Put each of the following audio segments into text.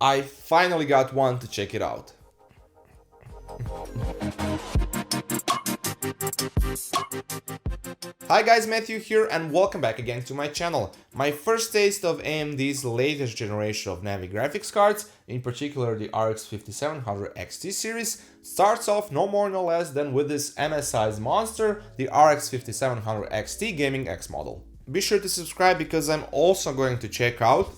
I finally got one to check it out. Hi guys, Matthew here and welcome back again to my channel. My first taste of AMD's latest generation of Navi graphics cards, in particular the RX 5700 XT series, starts off no more no less than with this MSI's monster, the RX 5700 XT Gaming X model. Be sure to subscribe because I'm also going to check out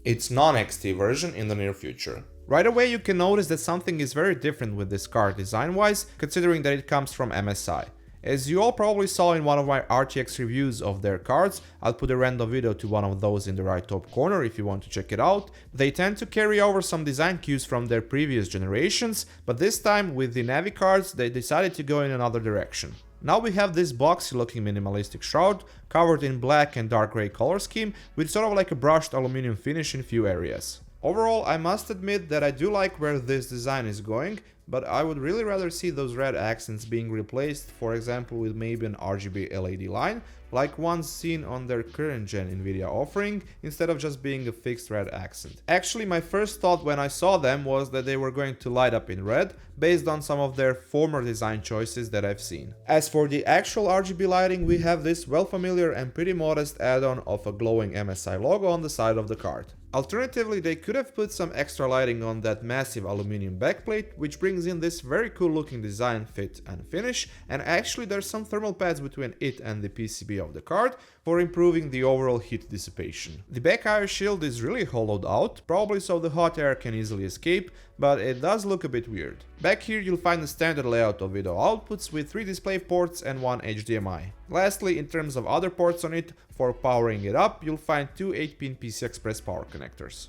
its non-XT version in the near future. Right away you can notice that something is very different with this card design-wise, considering that it comes from MSI. As you all probably saw in one of my RTX reviews of their cards, I'll put a random video to one of those in the right top corner if you want to check it out. They tend to carry over some design cues from their previous generations, but this time with the Navi cards they decided to go in another direction. Now we have this boxy looking minimalistic shroud, covered in black and dark grey color scheme, with sort of like a brushed aluminum finish in few areas. Overall, I must admit that I do like where this design is going, but I would really rather see those red accents being replaced, for example with maybe an RGB LED line, like ones seen on their current gen Nvidia offering, instead of just being a fixed red accent. Actually, my first thought when I saw them was that they were going to light up in red, based on some of their former design choices that I've seen. As for the actual RGB lighting, we have this well familiar and pretty modest add-on of a glowing MSI logo on the side of the card. Alternatively, they could have put some extra lighting on that massive aluminum backplate, which brings in this very cool looking design, fit and finish, and actually there's some thermal pads between it and the PCB of the card for improving the overall heat dissipation. The back IO shield is really hollowed out, probably so the hot air can easily escape, but it does look a bit weird. Back here you'll find the standard layout of video outputs with 3 display ports and 1 HDMI. Lastly, in terms of other ports on it, for powering it up, you'll find 2 8-pin PCI Express power connectors.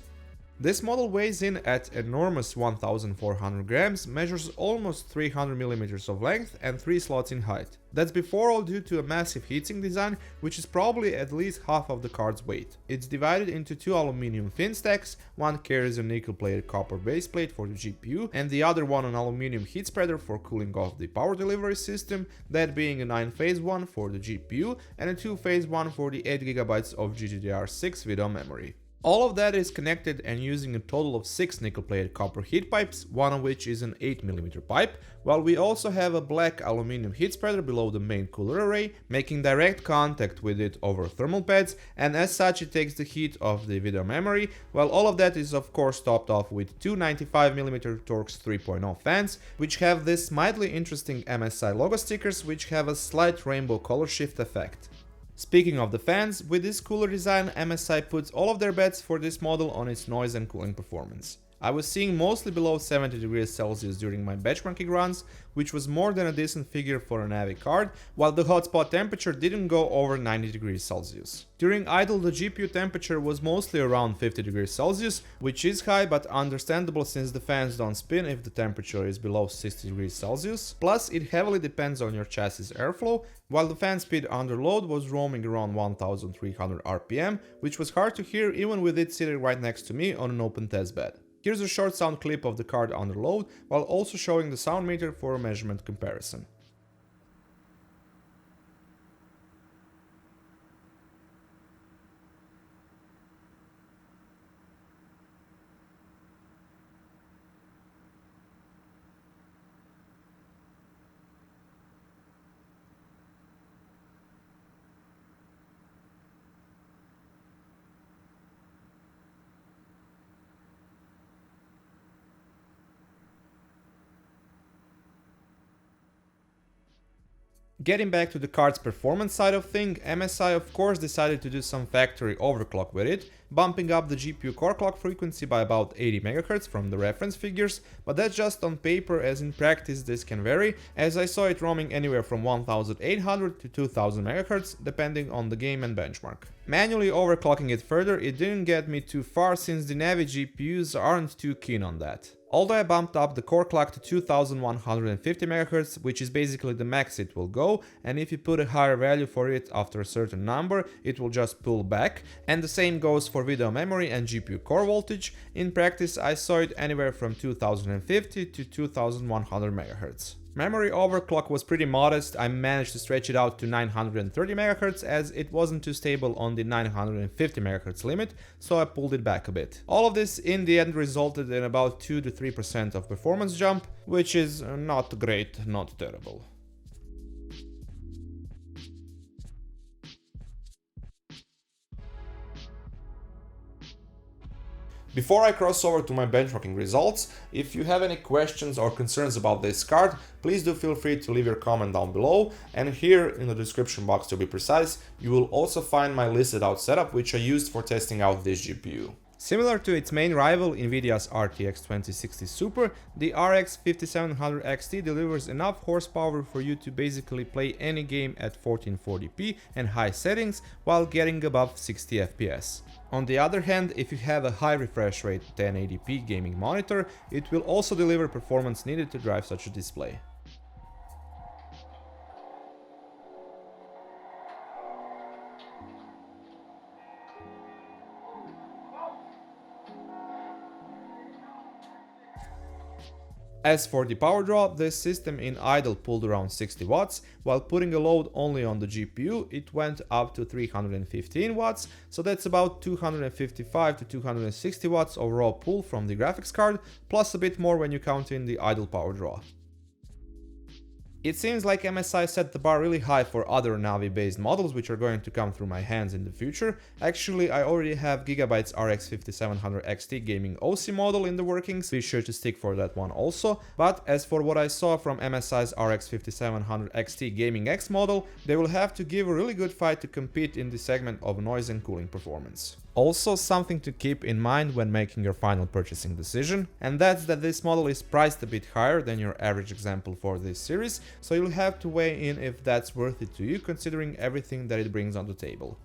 This model weighs in at enormous 1400 grams, measures almost 300 mm of length and 3 slots in height. That's before all due to a massive heatsink design, which is probably at least half of the card's weight. It's divided into 2 aluminum fin stacks, one carries a nickel-plated copper baseplate for the GPU and the other one an aluminum heat spreader for cooling off the power delivery system, that being a 9-phase one for the GPU and a 2-phase one for the 8GB of GDDR6 video memory. All of that is connected and using a total of 6 nickel-plated copper heat pipes, one of which is an 8mm pipe, while we also have a black aluminum heat spreader below the main cooler array, making direct contact with it over thermal pads, and as such it takes the heat of the video memory, while all of that is of course topped off with 2 95mm Torx 3.0 fans, which have this mildly interesting MSI logo stickers which have a slight rainbow color shift effect. Speaking of the fans, with this cooler design, MSI puts all of their bets for this model on its noise and cooling performance. I was seeing mostly below 70 degrees Celsius during my benchmarking runs, which was more than a decent figure for a Navi card, while the hotspot temperature didn't go over 90 degrees Celsius. During idle, the GPU temperature was mostly around 50 degrees Celsius, which is high but understandable since the fans don't spin if the temperature is below 60 degrees Celsius. Plus, it heavily depends on your chassis airflow, while the fan speed under load was roaming around 1300 RPM, which was hard to hear even with it sitting right next to me on an open testbed. Here's a short sound clip of the card under load, while also showing the sound meter for a measurement comparison. Getting back to the card's performance side of things, MSI of course decided to do some factory overclock with it, bumping up the GPU core clock frequency by about 80 MHz from the reference figures, but that's just on paper, as in practice this can vary, as I saw it roaming anywhere from 1800 to 2000 MHz depending on the game and benchmark. Manually overclocking it further, it didn't get me too far since the Navi GPUs aren't too keen on that. Although I bumped up the core clock to 2150 MHz, which is basically the max it will go, and if you put a higher value for it after a certain number, it will just pull back, and the same goes for video memory and GPU core voltage. In practice I saw it anywhere from 2050 to 2100 MHz. Memory overclock was pretty modest. I managed to stretch it out to 930 MHz as it wasn't too stable on the 950 MHz limit, so I pulled it back a bit. All of this in the end resulted in about 2 to 3% of performance jump, which is not great, not terrible. Before I cross over to my benchmarking results, if you have any questions or concerns about this card, please do feel free to leave your comment down below, and here in the description box to be precise, you will also find my listed out setup which I used for testing out this GPU. Similar to its main rival, Nvidia's RTX 2060 Super, the RX 5700 XT delivers enough horsepower for you to basically play any game at 1440p and high settings while getting above 60 FPS. On the other hand, if you have a high refresh rate 1080p gaming monitor, it will also deliver performance needed to drive such a display. As for the power draw, the system in idle pulled around 60 watts, while putting a load only on the GPU it went up to 315 watts, so that's about 255 to 260 watts of raw pull from the graphics card, plus a bit more when you count in the idle power draw. It seems like MSI set the bar really high for other Navi based models which are going to come through my hands in the future. Actually, I already have Gigabyte's RX 5700 XT gaming OC model in the workings, be sure to stick for that one also. But as for what I saw from MSI's RX 5700 XT gaming X model, they will have to give a really good fight to compete in the segment of noise and cooling performance. Also something to keep in mind when making your final purchasing decision, and that's that this model is priced a bit higher than your average example for this series, so you'll have to weigh in if that's worth it to you considering everything that it brings on the table.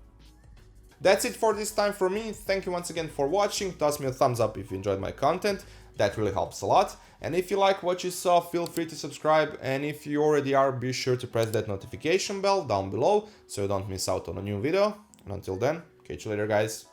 That's it for this time from me. Thank you once again for watching. Toss me a thumbs up if you enjoyed my content, that really helps a lot. And if you like what you saw, feel free to subscribe, and if you already are, be sure to press that notification bell down below so you don't miss out on a new video. And until then, catch you later guys.